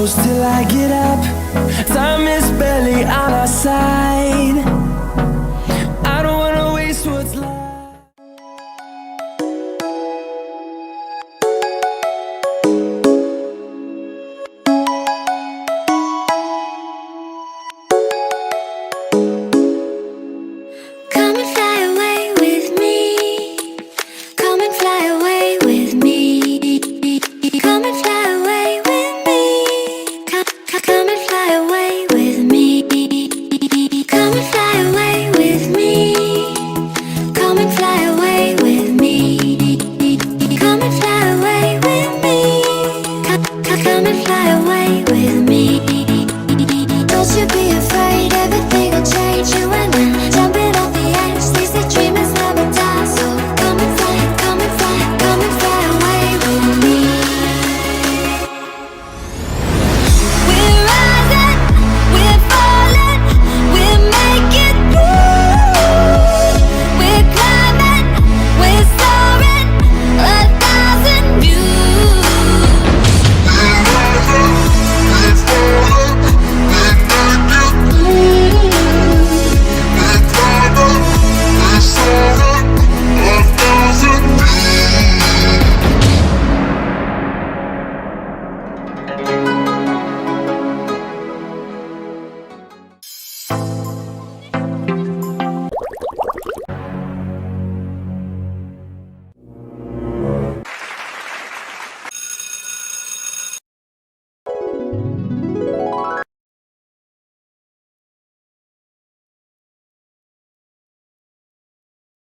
close till I get up. Time is barely on our side. I don't wanna waste what's left. Come and fly away with me. Come and fly away with me. Come and fly away with me. Come and fly away with me. Come and fly away with me. Come and fly away with me. Come and fly away with me. Come and fly away with me.